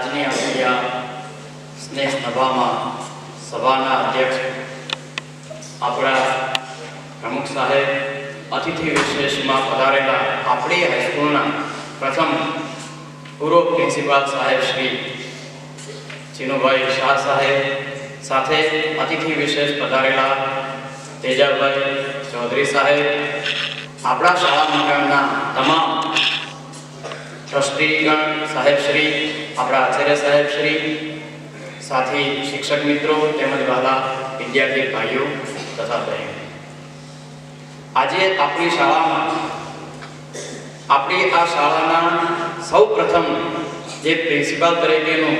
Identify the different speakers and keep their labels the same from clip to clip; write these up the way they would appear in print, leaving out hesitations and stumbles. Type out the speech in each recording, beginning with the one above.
Speaker 1: આજની આપણી આ સ્નેહ સભામાં સભાના અધ્યક્ષ આપણા પ્રમુખ સાહેબ, અતિથિ વિશેષમાં પધારેલા આપણી હાઈસ્કૂલના પ્રથમ પૂર્વ પ્રિન્સિપાલ સાહેબ શ્રી ચિનુભાઈ શાહ સાહેબ, સાથે અતિથિ વિશેષ પધારેલા તેજાભાઈ ચૌધરી સાહેબ, આપણા શાળા મંડળના તમામ ટ્રસ્ટીગણ સાહેબશ્રી, આપણા આચાર્ય સાહેબશ્રી, સાથી શિક્ષક મિત્રો તેમજ વહાલા વિદ્યાર્થી ભાઈઓ તથા બહેનો, આજે આપણી શાળામાં આપણી આ શાળાના સૌ પ્રથમ જે પ્રિન્સિપાલ તરીકેનું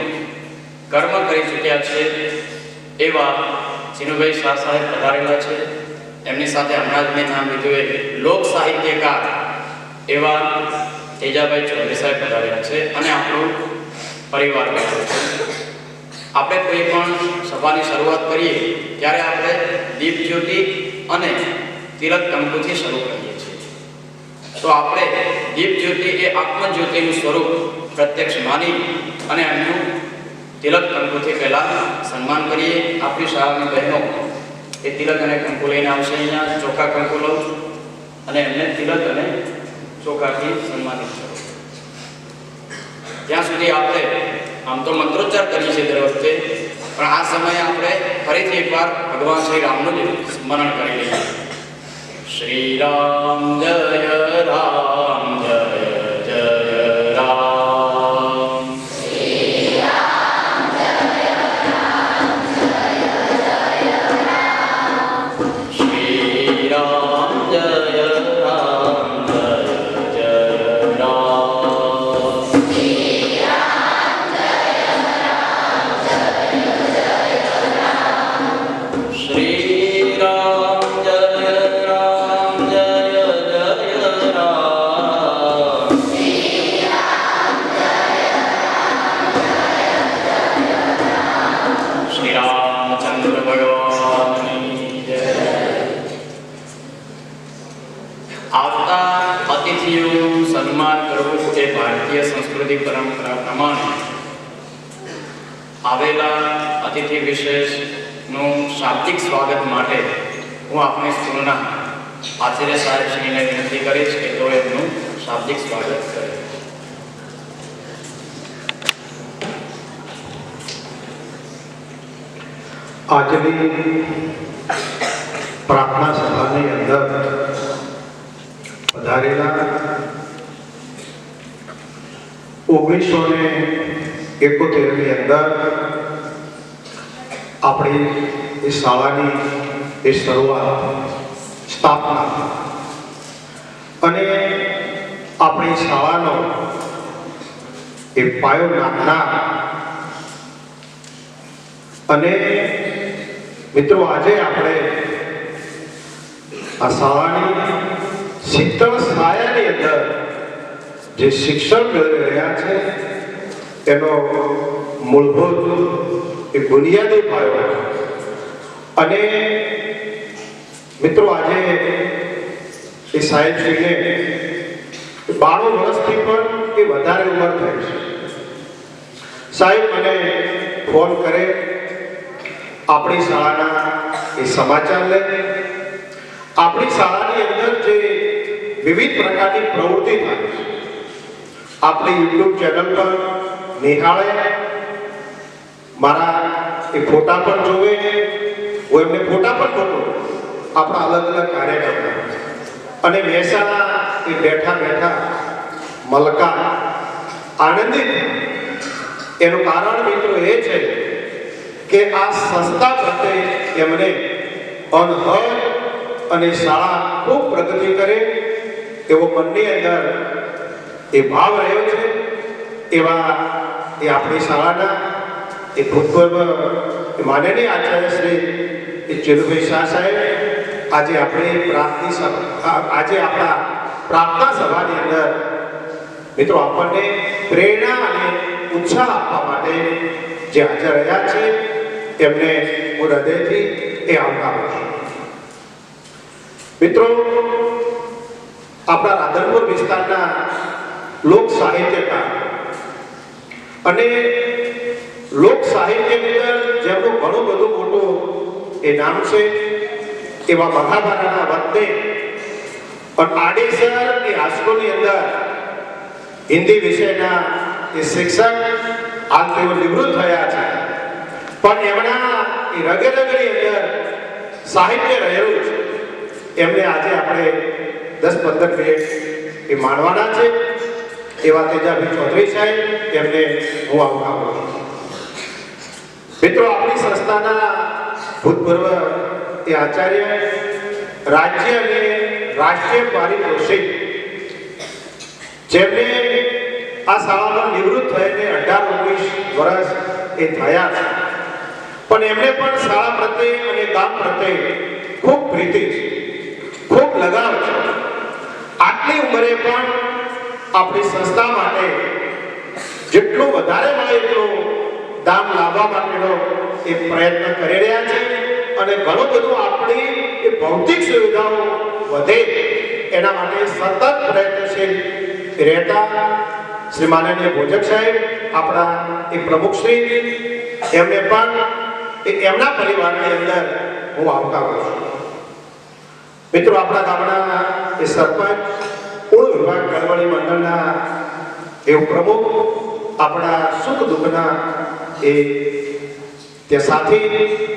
Speaker 1: કર્મ કરી ચૂક્યા છે એવા ચિનુભાઈ શાહ સાહેબ પધારેલા છે. એમની સાથે હમણાં જ મેં નામ લીધું એ લોક સાહિત્યકાર એવા તેજાભાઈ ચૌધરી સાહેબ પધારેલા છે અને આપણો પરિવાર બેઠો છે. આપણે કોઈ પણ સભાની શરૂઆત કરીએ ત્યારે આપણે દીપ જ્યોતિ અને તિલક કંકુથી શરૂ કરીએ છીએ. તો આપણે દીપ જ્યોતિ એ આત્મજ્યોતિનું સ્વરૂપ પ્રત્યક્ષ માની અને એમનું તિલક કંકુથી પહેલાં સન્માન કરીએ. આપણી શાળાની બહેનો એ તિલક અને કંકુ લઈને આવશે. અહીંયા ચોખા કંકુ લઉં અને એમને તિલક અને ચોખાથી સન્માનિત કરો. ત્યાં સુધી આપણે આમ તો મંત્રોચ્ચાર કરીએ છીએ દર વખતે, પણ આ સમયે આપણે ફરીથી એકવાર ભગવાન શ્રી રામનું જ સ્મરણ કરી લઈએ. શ્રી રામ જય રામ જય જય રામ. શ્રી રામ જય રામ જય જય રામ. શ્રી રામ જય રામ જય જય રામ. શ્રી રામ જય રામ જય જય રામ. શ્રી રામ જય રામ જય જય રામ. શ્રી રામ જય રામ. શ્રી રામચંદ્ર ભગવાનની જય. આવતા અતિથિઓનું સન્માન કરવું એ ભારતીય સંસ્કૃતિ પરંપરા પ્રમાણે આવેલા અતિથિ વિશેષનું શાબ્દિક સ્વાગત માટે હું આપણી સ્કૂલના આચાર્ય સાહેબશ્રીને વિનંતી કરીશ કે તો એમનું શાબ્દિક સ્વાગત કરે.
Speaker 2: આજની પ્રાર્થના સભાની અંદર પધારેલા 1971ની અંદર આપણી એ શાળાની એ શરૂઆત સ્થાપના અને આપણી શાળાનો એ પાયો નાખનાર અને મિત્રો આજે આપણે આ શાળાની શીતળ છાયાની અંદર જે શિક્ષણ મેળવી રહ્યા છે એનો મૂળભૂત એ બુનિયાદી પાયો. અને મિત્રો આજે એ સાહેબશ્રીને 92 વર્ષથી પણ એ વધારે ઉંમર થઈ છે. સાહેબ મને ફોન કરે, આપણી શાળાના એ સમાચાર લે, આપણી શાળાની અંદર જે વિવિધ પ્રકારની પ્રવૃત્તિ થાય છે આપણી યુટ્યુબ ચેનલ પર નિહાળે, મારા એ ફોટા પણ જોવે, હું એમને ફોટા પણ જોઉં આપણા અલગ અલગ કાર્યક્રમો. અને મહેસાણા એ બેઠા બેઠા મલકા આનંદિત. એનું કારણ મિત્રો એ છે કે આ સંસ્થા પ્રત્યે એમને અનહદ અને શાળા ખૂબ પ્રગતિ કરે એવો મનની અંદર એ ભાવ રહ્યો છે. એવા એ આપણી શાળાના એ ભૂતપૂર્વ માનનીય આચાર્ય શ્રી ચિનુભાઈ શાહ સાહેબ આજે આપણા પ્રાર્થના સભાની અંદર મિત્રો આપણને પ્રેરણા અને ઉત્સાહ આપવા માટે જે હાજર રહ્યા છે એમને હું હૃદયથી એ આવકારું છું. મિત્રો, આપણા રાધનપુર વિસ્તારના લોક સાહિત્યકાર અને લોક સાહિત્યની અંદર જેમનું ઘણું બધું મોટું એ નામ છે એવા મહાભારતના વતને પણ આડેસર એ હાઈસ્કૂલની અંદર હિન્દી વિષયના એ શિક્ષક હાલ તેઓ નિવૃત્ત થયા છે, પણ એમના એ રગે રગની અંદર સાહિત્ય રહેલું છે. એમને આજે આપણે 10-15 મિનિટ એ માણવાના છે. એવા તેજાભાઈ ચૌધરી સાહેબ, એમને હું આવકારું છું. મિત્રો, આપણી સંસ્થાના ભૂતપૂર્વ એ આચાર્ય, રાજ્ય અને રાષ્ટ્રીય પારિતોષિક, જેમને આ શાળામાં નિવૃત્ત થઈને 18-19 વર્ષ એ થયા છે, પણ એમને પણ શાળા પ્રત્યે અને ગામ પ્રત્યે ખૂબ પ્રીતિ છે, ખૂબ લગાવ છે. આટલી ઉંમરે પણ આપણી સંસ્થા માટે જેટલું વધારે મળે એટલું દાન લાવવા માટેનો એ પ્રયત્ન કરી રહ્યા છે અને ઘણું બધું આપણી એ ભૌતિક સુવિધાઓ વધે એના માટે સતત પ્રયત્નશીલ રહેતા શ્રી માનનીય ભોજક સાહેબ, આપણા એ પ્રમુખશ્રી, એમને પણ એમના પરિવારની અંદર હું આવકારું છું. મિત્રો, આપણા ગામના એ સરપંચ, પૂર્વ વિભાગ કળવળી મંડળના એ પ્રમુખ, આપણા સુખ દુઃખના એ તે સાથી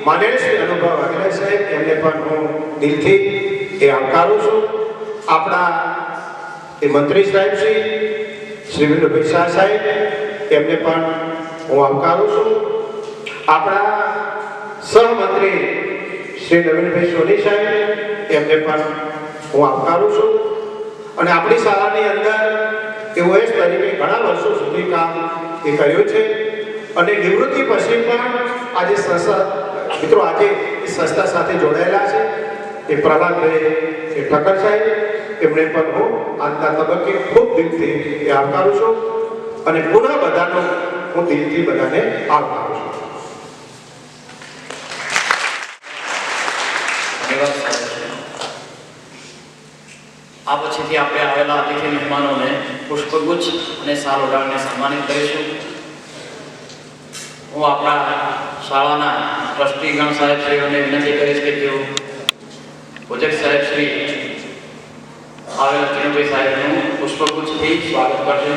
Speaker 2: માનનીય શ્રી અનુભવ વાઘેલા સાહેબ, એમને પણ હું દિલથી એ આવકારું છું. આપણા એ મંત્રી સાહેબ શ્રી વિનુભાઈ શાહ સાહેબ, એમને પણ હું આવકારું છું. આપણા સહમંત્રી શ્રી નવીનભાઈ સોની સાહેબ, એમને પણ હું આવકારું છું. અને આપણી શાળાની અંદર એઓએસ તરીકે ઘણા વર્ષો સુધી કામ એ કર્યું છે અને નિવૃત્તિ પછી પણ આજે સંસ્થા, મિત્રો આજે એ સંસ્થા સાથે જોડાયેલા છે એ પ્રહલાદભાઈ એ ઠક્કર સાહેબ, એમને પણ હું આજના તબક્કે ખૂબ દિલથી એ આવકારું છું અને પુનઃ બધાનો હું દિલથી બધાને આવકારું છું.
Speaker 1: આ પછીથી આપણે આવેલા અતિથિ મહેમાનોને પુષ્પગુચ્છ અને શાલ ઓઢાડીને સન્માનિત કરીશું. હું આપણા શાળાના ટ્રસ્ટીગણ સાહેબશ્રીઓને વિનંતી કરીશ કે તેઓ ભોજક સાહેબશ્રી આવેલા ચિનુભાઈ સાહેબનું પુષ્પગુચ્છથી સ્વાગત કરશે.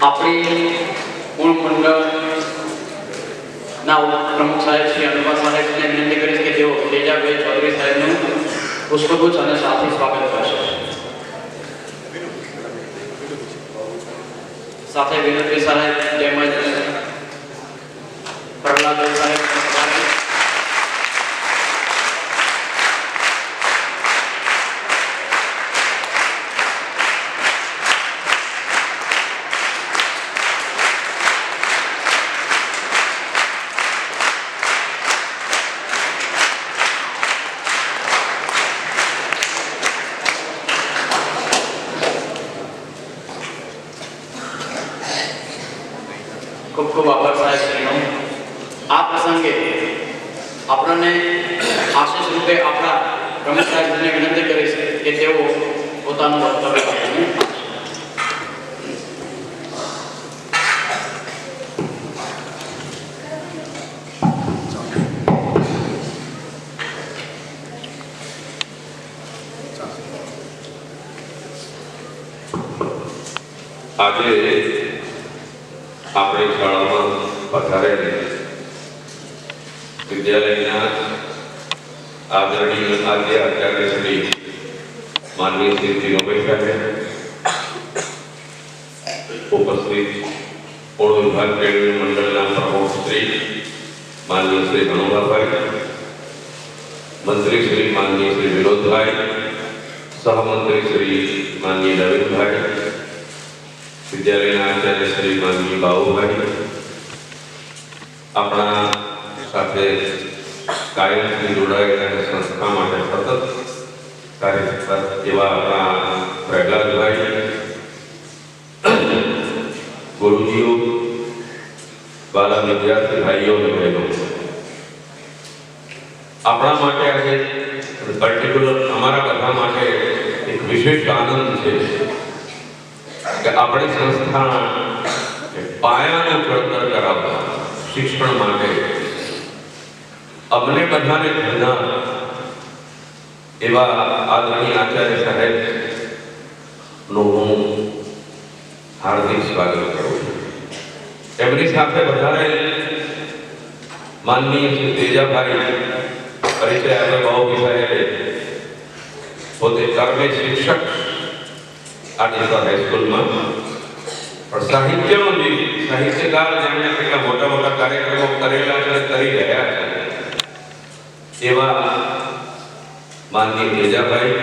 Speaker 1: આપણી પૂર્ણ મંડળના પ્રમુખ સાહેબ શ્રી અનુભવ સાહેબને વિનંતી કરીશ કે તેઓ તેજાભાઈ ચૌધરી સાહેબનું પુષ્પગુચ્છ અને સાથે સ્વાગત કરશે. સાથે વિનોદભાઈ સાહેબ તેમજ પ્રહલાદભાઈ સાહેબ, ખૂબ ખૂબ આભાર સાહેબ શ્રીનો. આ પ્રસંગે આપણને આશીષ રૂપે આપણા પ્રમુખ સાહેબને વિનંતી કરીશ કે તેઓ પોતાનું વક્તવ્ય આપીને
Speaker 3: આજે આપણી શાળામાં પધારેલી વિદ્યાલયના આદરણીય આચાર્ય શ્રી માનનીય શ્રી ધીરુભાઈ સાહેબ, ઉપસ્થિત પૂર્વ વિભાગ કેળવણી મંડળના પ્રમુખ શ્રી માનનીય શ્રી મનોહરભાઈ, મંત્રી શ્રી માનનીય શ્રી વિનોદભાઈ, સહમંત્રી શ્રી માનનીય નવીનભાઈ, વિદ્યાલયના આચાર્ય શ્રી માનનીય બાબુભાઈ, આપણા સાથે કાયમથી જોડાયેલા અને સંસ્થા માટે સતત કાર્યરત એવા આપણા પ્રહલાદભાઈ, ગુરુજીઓ, વાલા વિદ્યાર્થી ભાઈઓ અને બહેનો, આપણા માટે આજે પર્ટિક્યુલર અમારા બધા માટે એક વિશેષ આનંદ છે કે આપણી સંસ્થા પાયાનું ઘડતર કરાવવા શિક્ષણ માટે અમને બધાને ભણનાર એવા આદરણીય આચાર્ય સાહેબનું હું હાર્દિક સ્વાગત કરું છું. એમની સાથે વધારે માનનીય શ્રી તેજાભાઈ પરિચય આપણે બાબુજી સાહેબે પોતે કર્મે શિક્ષક આદિવાસી હાઈસ્કૂલમાં પણ સાહિત્યનો જે સાહિત્યકાર જેમણે કેટલા મોટા મોટા કાર્યક્રમો કરેલા છે કરી રહ્યા છે એવા માનનીય તેજાભાઈ,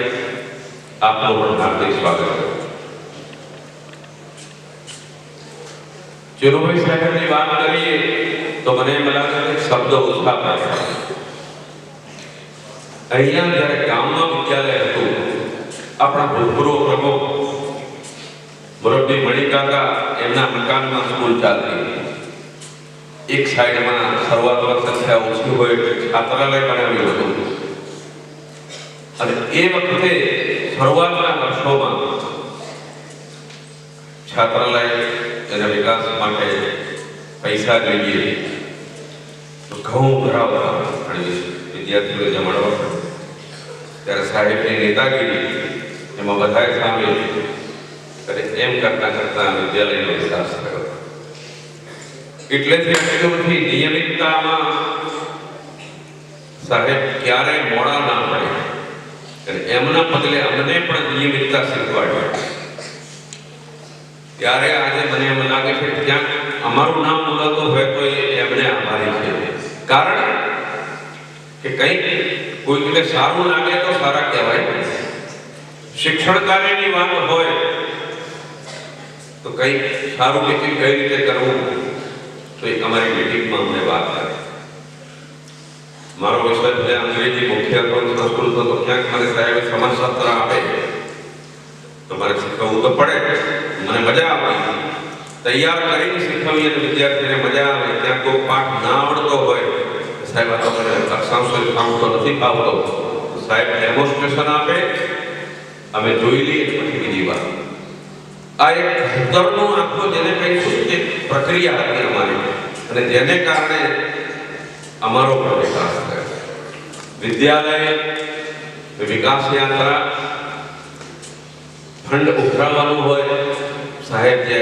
Speaker 3: આપનું પણ હાર્દિક સ્વાગત કરું. ચિરુભાઈ સાહેબની વાત કરીએ તો મને એમ લાગે કે શબ્દ ઓછા પડે. અહીંયા જ્યારે ગામમાં વિદ્યાલય હતું, આપણા ભૂતપૂર્વ પ્રમુખ મુરબ્બી મણિકાકા એમના મકાનમાં સ્કૂલ ચાલતી. એક સાઈડમાં શરૂઆતમાં સંખ્યા ઓછી હોય છાત્રાલય બનાવ્યું હતું અને એ વખતે શરૂઆતના વર્ષોમાં છાત્રાલય તેના વિકાસ માટે પૈસા જોઈએ તો ઘઉં ભરાવતા અને વિદ્યાર્થીઓને જમાડવા. ત્યારે સાહેબની નેતાગીરી એમાં બધાએ સામેલ અને એમ કરતા કરતા વિદ્યાલયનો વિકાસ થયો. એટલેથી આટલી નિયમિતતામાં સાહેબ ક્યારેય મોડા ના પડે અને એમના પગલે અમને પણ નિયમિતતા શીખવાડી. ત્યારે આજે મને એમ લાગે છે ક્યાંક અમારું નામ બોલાતું હોય તો એમને આભારી છે. કારણ કે કંઈક કોઈને સારું લાગે તો સારા કહેવાય. શિક્ષણ કાર્યની વાત હોય તો કંઈક સારું કે કઈ રીતે કરવું તો એક અમારી મીટિંગમાં અમને વાત કરી. મારો વિષય છે અંગ્રેજી મુખ્ય સંસ્કૃત તો ક્યાંક મને સાહેબ સમાજશાસ્ત્ર આપે તો મારે શીખવવું તો પડે. મને મજા આવે, તૈયાર કરીને શીખવીએ તો વિદ્યાર્થીને મજા આવે. ત્યાં કોઈ પાઠ ના આવડતો હોય સાહેબ આ તો મને અક્ષાંશ આવડતો નથી ફાવતો, સાહેબ ડેમોન્સ્ટ્રેશન આપે, અમે જોઈ લઈએ પછી બીજી વાત. આ એક ભણતરનું આખું જેને કહીશું કે પ્રક્રિયા હતી અમારી અને જેને કારણે અમારો પણ વિકાસ થયો. વિદ્યાલય વિકાસ યાત્રા ફંડ ઉઘરાવવાનું હોય સાહેબ જે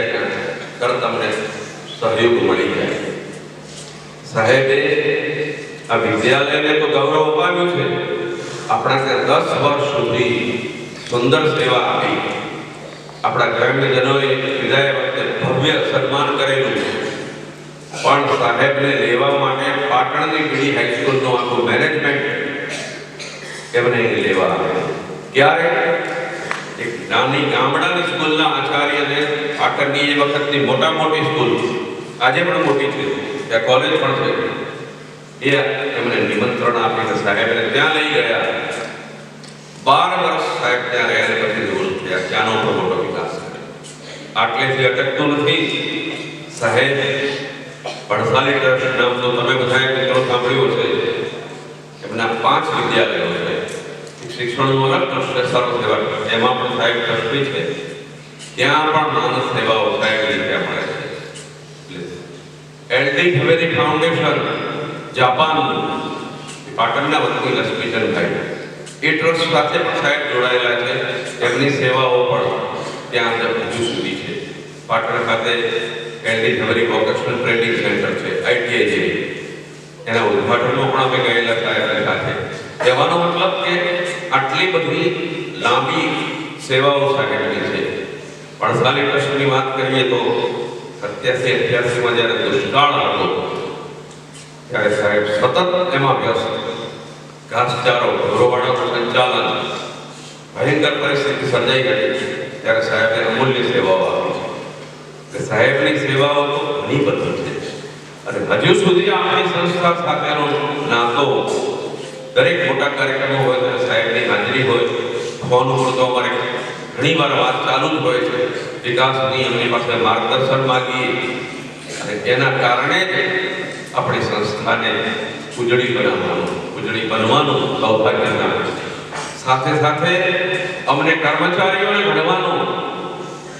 Speaker 3: તરત અમને સહયોગ મળી જાય. સાહેબે આ વિદ્યાલયને તો ગૌરવ અપાવ્યું છે. આપણા ત્યાં 10 વર્ષ સુધી સુંદર સેવા આપી. આપણા ગ્રામ્યજનોએ વિદાય વખતે ભવ્ય સન્માન કરેલું પણ સાહેબને લેવા માટે પાટણની બીડી હાઈસ્કૂલનું આખું મેનેજમેન્ટ એમને લેવા આવ્યા. ક્યારે એક નાની ગામડાની સ્કૂલના આચાર્યને પાટણની એ વખતની મોટા મોટી સ્કૂલ આજે પણ મોટી છે, ત્યાં કોલેજ પણ છે, એ એમને નિમંત્રણ આપીને સાહેબને ત્યાં લઈ ગયા. 12 વર્ષ સાહેબ ત્યાં રહ્યા પછી નિવૃત્ત થયા. ત્યાંનો પણ મોટો વિકાસ કર્યો. આટલેથી અટકતું નથી. સાહેબ ભણસાલી ટ્રસ્ટ નામનો તમે બધાએ મિત્રો સાંભળ્યું છે. એમના 5 વિદ્યાલયો છે. શિક્ષણનું અલગ ટ્રસ્ટ છે, સર્વ સેવા ટ્રસ્ટ, એમાં પણ સાહેબ ટ્રસ્ટી છે. ત્યાં પણ માનસ સેવાઓ સાહેબ રીતે મળે છે. એલડી ઝવેરી ફાઉન્ડેશન જાપાન પાટણના વતની લક્ષ્મીચંદભાઈ એ ટ્રસ્ટ સાથે પણ સાહેબ જોડાયેલા છે. એમની સેવાઓ પણ ત્યાં હજુ સુધી છે. પાટણ ખાતે LD fabric vocational training centre છે, ITI જેવી, એના ઉદ્ઘાટનમાં પણ અમે ગયેલા સાહેબની સાથે. કહેવાનો મતલબ કે આટલી બધી લાંબી સેવાઓ સાહેબની છે. 48 વર્ષની વાત કરીએ તો 87-88માં જ્યારે દુષ્કાળ હતો ત્યારે સાહેબ સતત એમાં વ્યસ્ત. ઘાસચારો, ઢોરવાડાનું સંચાલન, ભયંકર પરિસ્થિતિ સર્જાઈ ગઈ ત્યારે સાહેબે અમૂલ્ય સેવાઓ આપી છે. કે સાહેબની સેવાઓ તો ઘણી બધી છે અને હજુ સુધી આપણી સંસ્થા સાથેનો નાતો, દરેક મોટા કાર્યક્રમો હોય ત્યારે સાહેબની હાજરી હોય, ફોન ઉપર તો અમારે ઘણી વાર વાત ચાલુ જ હોય છે. વિકાસની એમની પાસે માર્ગદર્શન માગીએ અને એના કારણે જ આપણી સંસ્થાને ઉજળી બનવાનું સૌભાગ્ય મળે છે. સાથે સાથે અમને કર્મચારીઓને ઘડવાનું,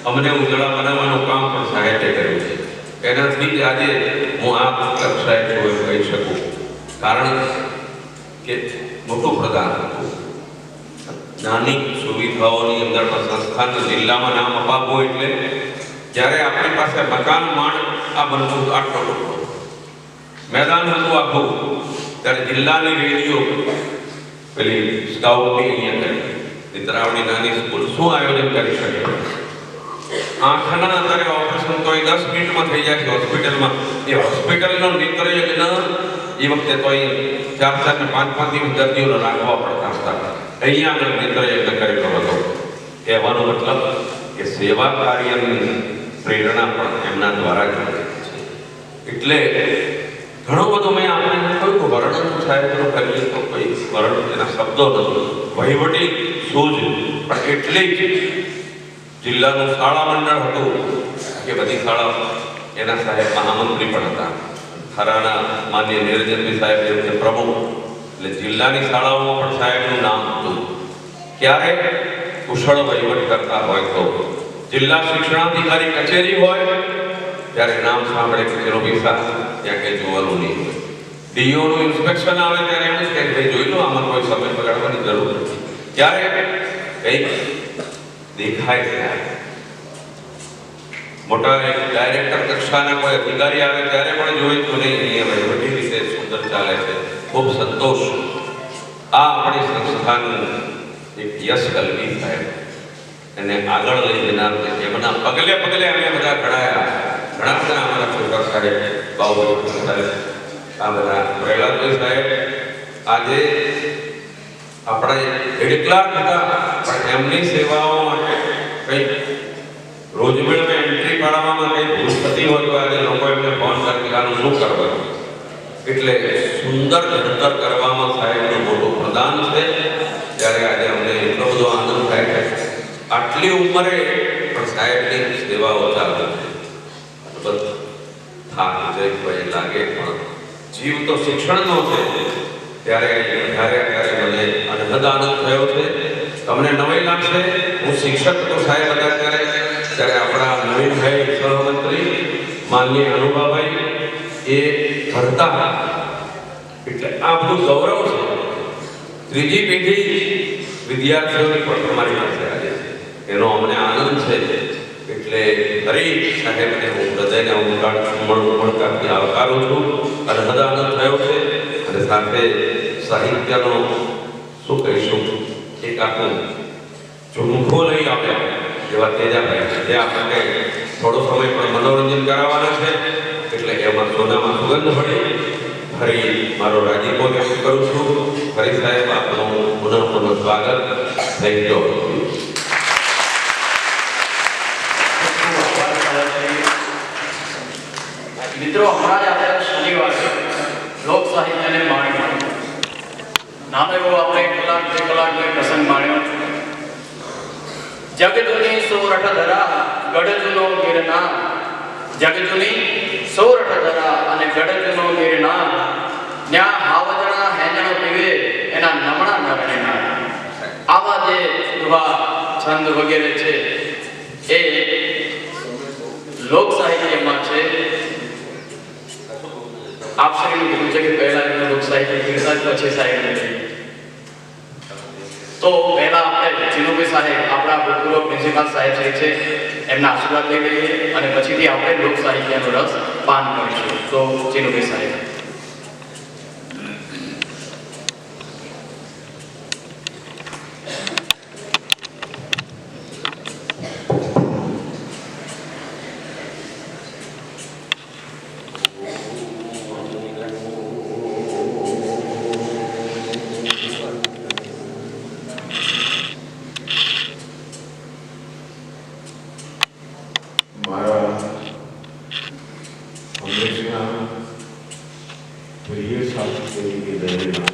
Speaker 3: અમને ઉજળા બનાવવાનું કામ પણ સાહેબે કર્યું છે. એનાથી જ આજે હું આ કક્ષાએ કહી શકું, કારણ કે મોટું પ્રદાન હતું. નાની સુવિધાઓની અંદર સંસ્થાના જિલ્લામાં નામ અપાવવું એટલે જ્યારે આપણી પાસે મકાન માળ આ બનતું આટલો ટૂંકો મેદાન હતું આખું, ત્યારે જિલ્લાની રેડિયો પેલી સ્કાઉટની અહીંયા કરી નિતરાવની નાની સ્કૂલ શું આયોજન કરી શકે. આંખના અત્યારે ઓપરેશન તો 10 મિનિટમાં થઈ જાય છે હોસ્પિટલમાં. એ હોસ્પિટલનો નેત્રયજ્ઞ એ વખતે તો 4-4 ને 5-5 દિવસ દર્દીઓને રાખવા પડતા હતા. અહીંયા આગળ નેત્રયજ્ઞ કરેલો હતો. કહેવાનો મતલબ કે સેવા કાર્યની પ્રેરણા પણ એમના દ્વારા જ મળે છે. એટલે ઘણો બધો મેં આપણે કહ્યું વર્ણન સાહેબનું કરીએ તો કોઈ વર્ણન એના શબ્દો નથી. વહીવટી સૂઝ પણ એટલી જ જિલ્લાનું શાળા મંડળ હતું કે બધી શાળા એના સાહેબ મહામંત્રી પણ હતા. ખરાના માન્ય નિરંજનભાઈ સાહેબ એમને પ્રમુખ, એટલે જિલ્લાની શાળાઓમાં પણ સાહેબનું નામ હતું. ક્યારે કુશળ વહીવટ કરતા હોય તો જિલ્લા શિક્ષણાધિકારી કચેરી હોય ત્યારે નામ સાંભળે કે ચલો પૈસા ત્યાં કંઈ જોવાનું નહીં હોય. ડીઓનું ઇન્સ્પેક્શન આવે ત્યારે એમ જ કે ભાઈ જોઈ લો, આમાં કોઈ સમય બગાડવાની જરૂર નથી. ત્યારે કંઈક દેખાય ત્યારે મોટા એક ડાયરેક્ટર કક્ષાના કોઈ અધિકારી આવે ત્યારે પણ જોઈએ તો નહીં, એ વહીવટી રીતે સુંદર ચાલે છે. ખૂબ સંતોષ. આ આપણી સંસ્થાનું એક યશ કલવી સાહેબ એને આગળ લઈ જનાર છે. એમના પગલે પગલે અમે બધા ઘડાયા. ઘણા બધા અમારા છોકરા સાહેબ, બાબુ સાહેબ, આ બધા પ્રહલાદભાઈ સાહેબ આજે આપણા એટલા હતા પણ એમની સેવાઓ માટે કંઈક રોજમેળમાં એન્ટ્રી પાડવામાં કંઈ ભૂલ થતી હોય તો આજે લોકો એમને ફોન કરી આનું શું કરવાનું. એટલે સુંદર ઘડતર કરવામાં સાહેબનું મોટું પ્રદાન છે. ત્યારે આજે અમને એટલો બધો આનંદ થાય છે. આટલી ઉંમરે પણ સાહેબની સેવાઓ ચાલુ છે. થાક જય લાગે પણ જીવ તો શિક્ષણનો છે. ત્યારે મને અનહદ આનંદ થયો છે. તમને નવાઈ લાગશે, હું શિક્ષક તો સાહેબ હતા ત્યારે આપણા નવીનભાઈ સહમંત્રી માનનીય અનુભાભાઈ એ ભરતા, એટલે આ બધું ગૌરવ છે. ત્રીજી પેઢી વિદ્યાર્થીઓની પણ તમારી પાસે આજે એનો અમને આનંદ છે. એટલે દરેક સાહેબને હું હૃદયને ઉમળકાથી આવકારું છું. અનહદ આનંદ થયો છે. અને સાથે સાહિત્યનો શું કહીશું એક આખું ઝુમખો લઈ આવ્યા એવા તેજાભાઈ, જે આપણને થોડો સમય પણ મનોરંજન કરાવવાના છે. એટલે એમાં સોનામાં સુગંધ પડી. ફરી મારો રાજીપો વ્યક્ત કરું છું. ફરી સાહેબ આપનું પુનઃ સ્વાગત. Thank you.
Speaker 1: મિત્રો, હમણાં જ આપણે શનિવારે લોક સાહિત્યને માણ્યું. નાનો એવો આપણે 1 કલાક 2 કલાકનો પ્રસંગ માણ્યો. જગજુની સોરઠ ધરા ગઢજુનો ગિરનાર, જગજુની સોરઠ ધરા અને ગઢજુનો ગિરનાર, ન્યા હાવજણા હેંજણો પીવે એના નમણા નરણેના. આવા જે દુહા છંદ વગેરે છે એ લોક સાહિત્યમાં છે. આપશ્રીનું કીધું છે કે પહેલા એમને લોક સાહિત્ય કીર્તન પછી સાહિત્ય. તો પહેલા આપણે જીનુભાઈ સાહેબ આપણા ભૂતપૂર્વ પ્રિન્સિપાલ સાહેબ શ્રી છે એમના આશીર્વાદ લઈ લઈએ અને પછીથી આપણે લોક સાહિત્યનો રસ પાન કરીશું. તો ચિનુભાઈ સાહેબ.
Speaker 4: મારા હંમેશના પ્રિય સાથી તરીકે રહેલા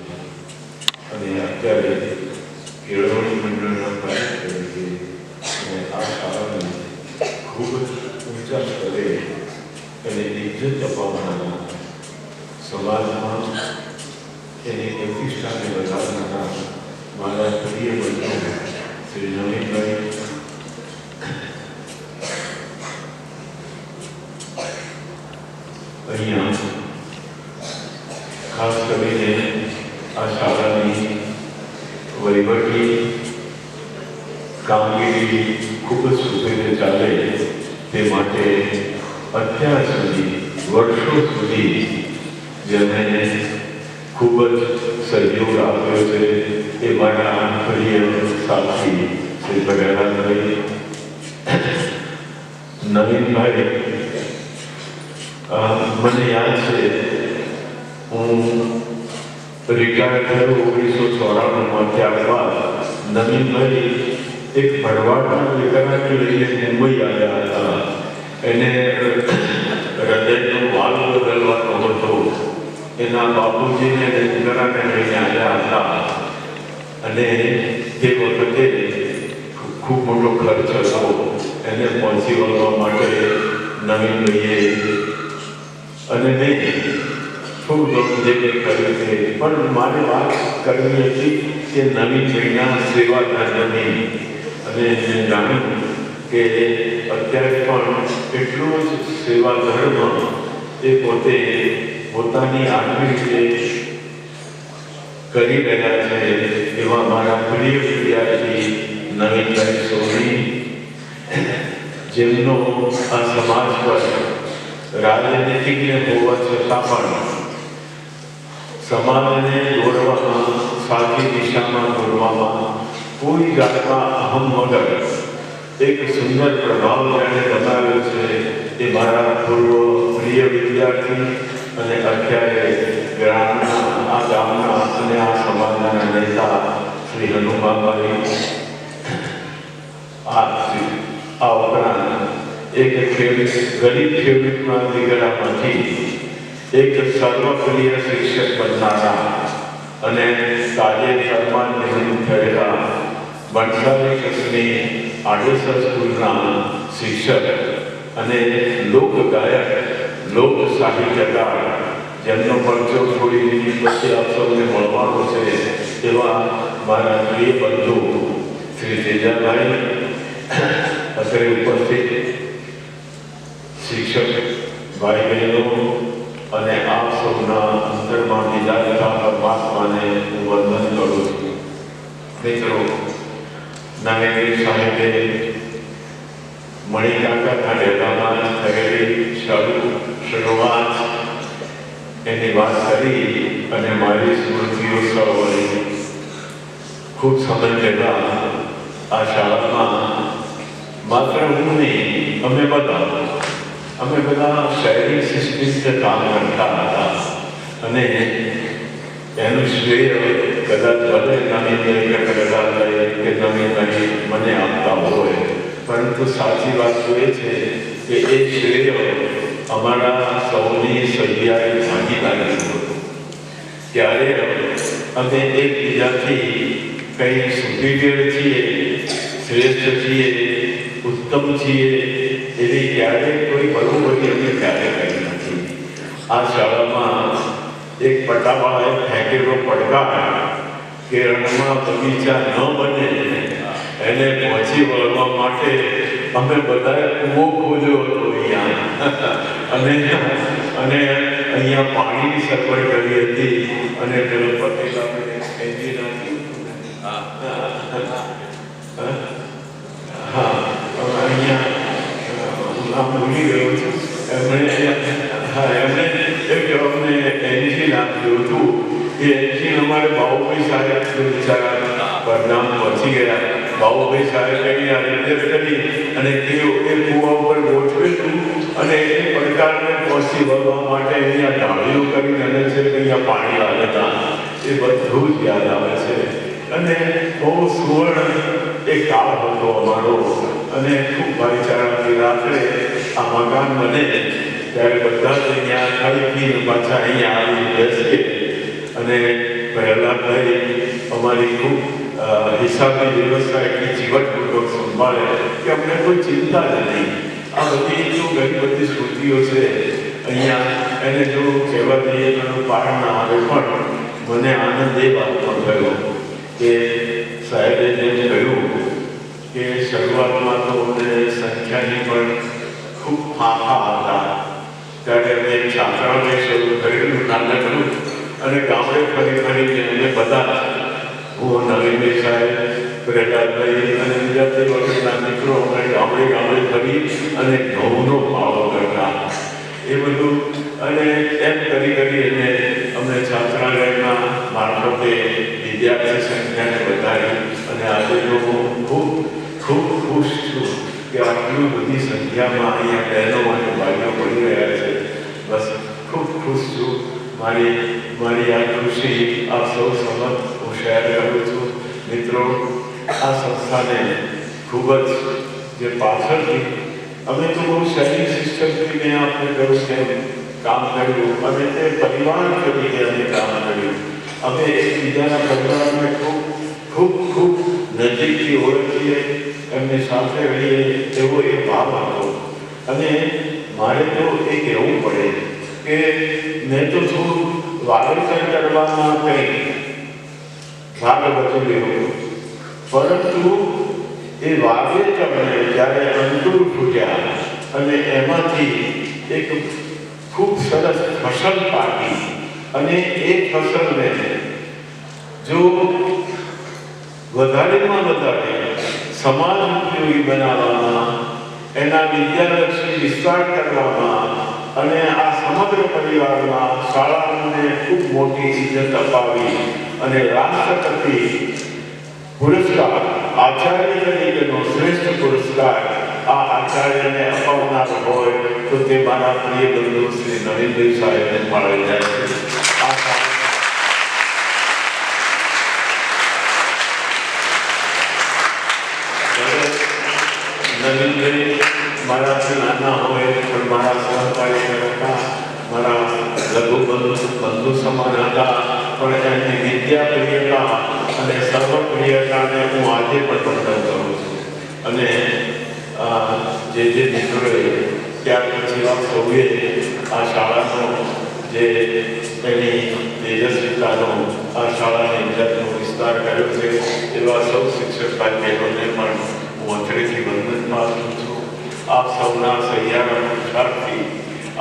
Speaker 4: અને અત્યારે કેળવણી મંડળના પ્રયાસ તરીકે અને આ શાળાને ખૂબ જ ઊંચા સ્તરે અને ઇજ્જત અપાવવાના સમાજમાં એની પ્રતિષ્ઠાને વધારનારા મારા પ્રિય બંધુ શ્રી નવીનભાઈ, અહીંયા ખાસ કરીને આ શાળાની વહીવટી કામગીરી ખૂબ જ સુધીને ચાલે તે માટે અત્યાર સુધી વર્ષો સુધી જેમણે ખૂબ જ સહયોગ આપ્યો છે એ મારા પ્રિય સાથી શ્રી પ્રહલાદભાઈ, નવીનભાઈ. મને યાદ છે હું રિટાયર થયો 1994માં. ત્યારબાદ નવીનભાઈ એક ભરવાડના દીકરાને લઈને મુંબઈ આવ્યા હતા. એને હૃદયનો વાલ બદલવાનો હતો. એના બાપુજીને દીકરાને લઈને આવ્યા હતા અને તે વખતે ખૂબ મોટો ખર્ચ હતો. એને પહોંચી વળવા માટે નવીનભાઈએ અને મેં થોડું ઘણું જે કંઈ કર્યું છે, પણ મારે વાત કરવી હતી કે નવીનભાઈના સેવા ધર્મની. અને મેં જાણ્યું કે અત્યારે પણ એટલો જ સેવા ધર્મ એ પોતે પોતાની આગવી રીતે કરી રહ્યા છે. એવા મારા પ્રિય વિદ્યાર્થી નવીનભાઈ સોની, જેમનો આ સમાજ પર રાજનીતિજ્ઞ હોવા છતાં પણ સમાજને દોરવામાં, સાચી દિશામાં દોરવામાં કોઈ જાતના અહમ વગર એક સુંદર પ્રભાવ જેણે બનાવ્યો છે એ મારા પૂર્વ પ્રિય વિદ્યાર્થી અને અત્યારે ગ્રામના, આ ગામના અને આ સમાજના નેતા શ્રી હનુમાનભાઈ. આ ઉપરાંત એક ગરીબ ખેડૂતના દીકરામાંથી એક સર્વપ્રિય શિક્ષક બનનારા અને તાજેતરમાં નિવૃત્ત થયેલા બંસારી કચ્છની આડેસર સ્કૂલના શિક્ષક અને લોક ગાયક, લોક સાહિત્યકાર, જેમનો પરચો થોડી મિનિટ પછી આપ સૌને મળવાનો છે એવા મારા પ્રિય બંધુ શ્રી તેજાભાઈ, અત્રે ઉપસ્થિત શિક્ષક ભાઈ બહેનો અને આપ સૌના અંતરમાં બિરાજતા પરમાત્માને હું વંદન કરું છું. મિત્રો, નાગેશ્વર સાહેબે મણિકાકાના ડેલામાં થયેલી શરૂઆત એની વાત કરી અને મારી સ્મૃતિઓ સળવળી. ખૂબ સમય પહેલા આ શાળામાં માત્ર હું નહીં, અમે બધા શહેરી સિસ્ટમ કામ કરતા હતા અને એનું શ્રેય કદાચ ભલે નવીનભાઈ કે નવીનભાઈ મને આપતા હોય, પરંતુ સાચી વાત તો એ છે કે એ શ્રેય અમારા સૌની સહિયાએ ભાગીદારી હતું. ત્યારે અમે એકબીજાથી કંઈ સુપીરિયર છીએ, શ્રેષ્ઠ છીએ, ઉત્તમ છીએ એવી ક્યારેય કોઈ બરોબરી અમે ક્યારે કરી નથી. આ શાળામાં એક પટાવાળાએ ફેંકેલો પડકાર કે રણમાં બગીચા ન બને એને પહોંચી વળવા માટે અમે બધાએ કૂવો ખોલ્યો હતો અહીંયા અને અહીંયા પાણીની સગવડ કરી હતી. અને પેલો પટેલ આપણે એન્જિન અહીંયા નામ ભૂલી ગયો છું. એમણે એક અમને એન્જિન આપ્યું હતું. એ એન્જિન અમારે બાબુભાઈ સાહેબ બિચારા પરિણામ પહોંચી ગયા. બાબુભાઈ સાહેબે અહીંયા રિપેર કરી અને એ કૂવા ઉપર ગોઠવેલું અને એ પડકારને પહોંચી વળવા માટે અહીંયા ઢાળીઓ કરીને અને છે કે અહીંયા પાણી આવતા એ બધું જ યાદ આવે છે. અને બહુ સુવર્ણ એ કાળ હતો અમારો. અને ખૂબ ભાઈચારાની રાત્રે આ મકાન બને ત્યારે બધા જ અહીંયા ખાઈ પીને પાછા અહીંયા આવી બેસીએ અને પહેલાં ભાઈ અમારી ખૂબ હિસાબની વ્યવસ્થા એટલી જીવનપૂર્વક સંભાળે કે અમને કોઈ ચિંતા જ નહીં. આ બધી જો ઘણી બધી સ્મૃતિઓ છે અહીંયા એને જો કહેવા જઈએ તો પાર ના આવે. પણ મને આનંદ એ વાતનો થયો કે સાહેબે જેમ કહ્યું કે શરૂઆતમાં તો અમને સંખ્યાની પણ ખૂબ ફાંફા હતા. ત્યારે અમે છાત્રાઓને શરૂ કરેલું નાનકડું અને ગામડે ફરી ફરીને અમે બધા હું નવીનભાઈ સાહેબ પ્રહલાદભાઈ અને બીજા તે વખતના મિત્રો અમે ગામડે ગામડે ફરી અને ઘઉંનો ફાળો કરતા એ બધું. અને એમ કરી અને અમને છાત્રાલયના મારફતે વિદ્યાર્થી સંખ્યાને વધારી. અને આજે તો હું ખૂબ ખૂબ ખુશ છું કે આટલી બધી સંખ્યામાં અહીંયા બહેનો અને ભાઈઓ પડી રહ્યા છે. બસ ખૂબ ખુશ છું. મારી આ ખુશી આપ સૌ સમક્ષ હું શેર કરું છું. મિત્રો, આ સંસ્થાને ખૂબ જ જે પાછળથી અમે તો બહુ સૈનિક સિસ્ટમથી આપણે કહ્યું કે કામ કર્યું અને તે પરિવાર તરીકે અમે કામ કર્યું. અમે એકબીજાના પરિવારને ખૂબ ખૂબ ખૂબ નજીકથી ઓળખીએ, એમની સાથે રહીએ એવો એ ભાવ હતો. અને મારે તો એ કહેવું પડે કે મેં તો થોડું વાવેતર કરવામાં કંઈ ભાગ ભજવ્યો, પરંતુ એ વાવેતરને જ્યારે અંકુર ફૂટ્યા અને એમાંથી એક ખૂબ સરસ ફસલ પાકી અને એ ફસલને જો વધારેમાં વધારે સમાજ ઉપયોગી બનાવવામાં, એના વિદ્યાલક્ષી વિસ્તાર કરવામાં અને આ સમગ્ર પરિવારમાં શાળાને ખૂબ મોટી ઇજ્જત અપાવી અને રાષ્ટ્રપતિ પુરસ્કાર આચાર્ય તરીકેનો શ્રેષ્ઠ પુરસ્કાર આ આચાર્યને અપાવનાર હોય તો તે મારા પ્રિય બંધુ શ્રી નવીનભાઈ સાહેબને મળી જાય છે. નવીનભાઈ મારાથી નાના હોય પણ મારા સહકારી હતા, મારા લઘુ બંધુ સમાન હતા. પણ એમની વિદ્યાપ્રિયતા અને સર્વપ્રિયતાને હું આજે પણ વંદન કરું છું. અને જે મિત્રોએ ત્યાર પછી આ સૌએ આ શાળાનો જે એની તેજસ્વીતાનો આ શાળાની ઇજ્જતનો વિસ્તાર કર્યો છે એવા સૌ શિક્ષક ભાઈઓને પણ હું અંતરેથી વંદન પાઠવું છું. આપ સૌના સહિયારા પુરુષાર્થથી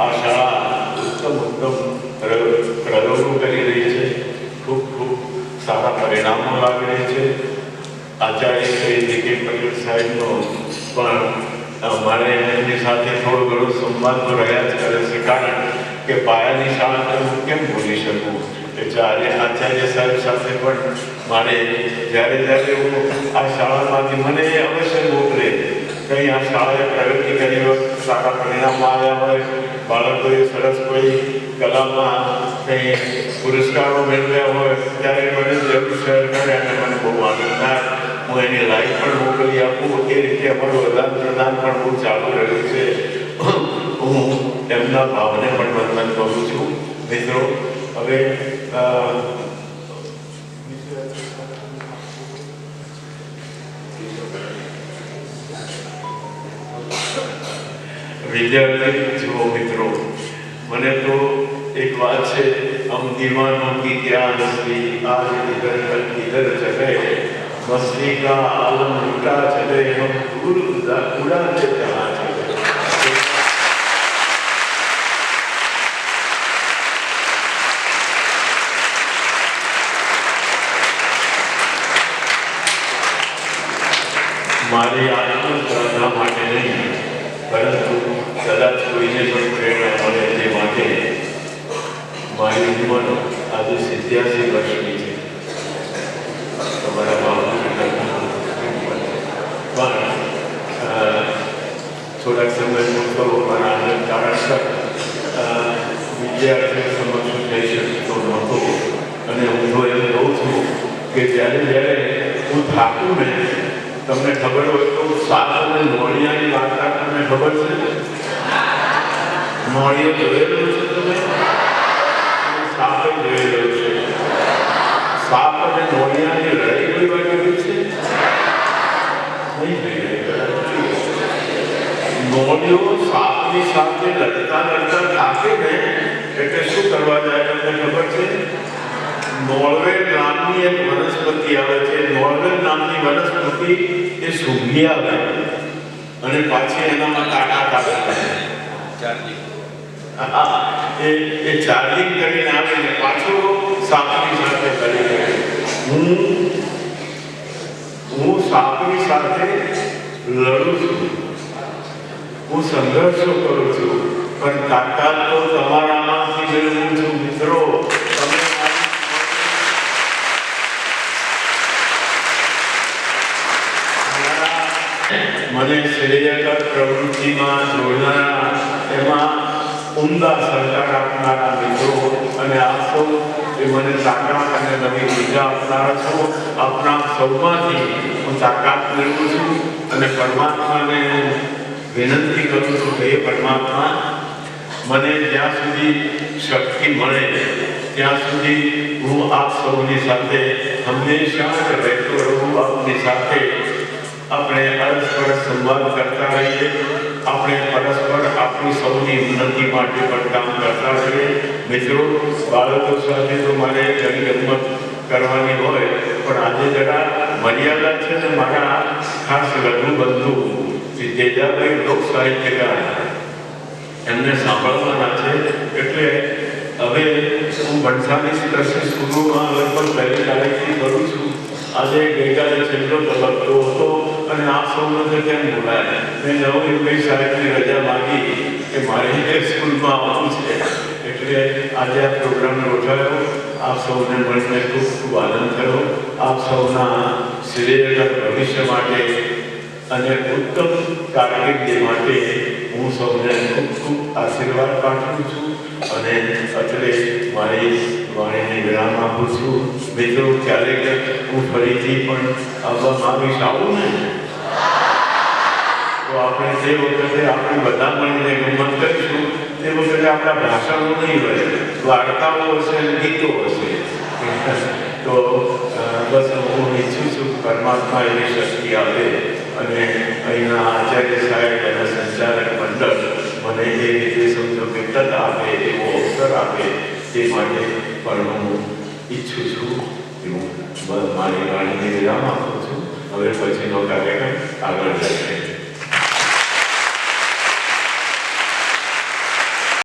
Speaker 4: આ શાળા ઉત્તમ પ્રયોગો કરી રહી છે. ખૂબ ખૂબ સારા પરિણામો લાવી રહી છે. આચાર્ય શ્રી જી.કે. પટેલ સાહેબનો પણ મારે એમની સાથે થોડો ઘણો સંવાદ તો રહ્યા જ કરે છે, કારણ કે પાયાની શાળા હું કેમ ભૂલી શકું. એટલે આચાર્ય સાહેબ સાથે પણ મારે જ્યારે હું આ શાળામાંથી મને એ અવશ્ય મોકલે કંઈ આ શાળાએ પ્રગતિ કરી હોય, સારા પરિણામો આવ્યા હોય, બાળકોએ સરસ કોઈ કલામાં કંઈ પુરસ્કારો મેળવ્યા હોય ત્યારે મને જરૂર શેર કરે અને મને બહુ આનંદ થાય. હું એની લાઈવ પણ મોકલી આપું. એ રીતે અમારું આદાન પ્રદાન પણ બહુ ચાલુ રહ્યું છે. હું એમના ભાવને પણ વંદન કરું છું. મિત્રો, હવે વિદ્યાર્થી જુઓ મિત્રો, મને તો એક વાત છે, હમ દીવાનો કી ક્યાં મસ્તી, આજ ઇધર કલ ઇધર ચલે, મસ્તી કા આલમ લૂટા ચલે, હમ દૂર ઉડાते जहाँ चले. મારી આત્મશ્રદ્ધા માટે નહીં, પરંતુ કદાચ કોઈને પણ પ્રેરણા મળે તે માટે મારી ઉંમર આજે 87 વર્ષની છે. તમારા બાપુજી પણ થોડાક સમય પૂરતો મારા આનંદ કારણસર વિદ્યાર્થીઓ સમક્ષ જઈ શકતો નહોતો. અને હું તો એમ કહું છું કે જ્યારે હું થાકું ને, તમને ખબર હોય તો સાપ અને નોળિયાની વાર્તા તમને ખબર છે? નોળિયો જોયેલો છે તમે? સાપે જોયેલો છે. સાપ અને નોળિયાની લડાઈ કોઈ વાર જોઈ છે? નહીં જોઈ. નોળિયો સાપની સાથે લડતા થાકે ને એટલે શું કરવા જાય તમને ખબર છે? નોળવેર નામની એક વનસ્પતિ આવે છે. નોળવેર નામની વનસ્પતિ એ સૂંઘી આવે અને પાછી એનામાં તાકાત આવે એ ચાર્જિંગ કરીને આવે ને પાછો સાપની સાથે કરી. હું સાપની સાથે લડું છું, હું સંઘર્ષો કરું છું, પણ તાકાત તો તમારામાંથી મેળવું છું. મિત્રો, તમે મને શ્રેયકર પ્રવૃત્તિમાં જોડનારા, એમાં ઉમદા સહકાર આપનારા મિત્રો અને આપ સૌ એ મને તાકાત અને નવી ઉર્જા આપનારા છો. આપના સૌમાંથી હું તાકાત મેળવું છું અને પરમાત્માને વિનંતી કરું છું કે હે પરમાત્મા, મને જ્યાં સુધી શક્તિ મળે ત્યાં સુધી હું આપ સૌની સાથે હંમેશા જ રહેતો રહું. આપની સાથે આપણે પરસ્પર સંવાદ કરતા રહીએ, આપણે પરસ્પર આપણી સૌની ઉન્નતિ માટે પણ કામ કરતા રહીએ. મિત્રો, બાળકો સાથે તો મારે ઘણી રમત કરવાની હોય, પણ આજે જરા મર્યાદા છે ને મારા ખાસ લઘુ બંધુ શ્રી તેજાભાઈ લોક સાહિત્યકાર એમને સાંભળવાના છે. એટલે હવે હું ભણસાની કૃષિ સ્કૂલોમાં લગભગ પહેલી તારીખથી કરું છું. આજે ગઈકાલે છેલ્લો તબક્કો હતો અને આપ સૌને કેમ બોલાયા? મેં નવયુગી સાહેબની રજા માગી કે મારે એ સ્કૂલમાં આવવું છે, એટલે આજે આ પ્રોગ્રામ ગોઠવાયો. આપ સૌને મળીને ખૂબ ખૂબ આનંદ થયો. આપ સૌના શ્રેયકર ભવિષ્ય માટે અને ઉત્તમ કારકિર્દી માટે હું સૌને ખૂબ ખૂબ આશીર્વાદ પાઠવું છું અને અત્રે મારી વાણીને વિરામ આપું છું. મિત્રો, ક્યારેક હું ફરીથી પણ આવવા માંગીશ. આવું ને તો આપણે તે વખતે આપણે બધા મળીને ગમત કરીશું. તે વખતે આપણા ભાષણો નહીં હોય, વાર્તાઓ હશે, ગીતો હશે. તો બસ હું ઈચ્છું છું પરમાત્મા એવી શક્તિ આપે અને અહીંના આચાર્ય સાહેબ અને સંચાલક મંડળ મને એ રીતે સમજો કે તક આપે, એવો અવસર આપે, તે માટે પણ હું ઈચ્છું છું. હું મારી વાણીને વિરામ આપું છું. હવે પછીનો કાર્યક્રમ આગળ જશે.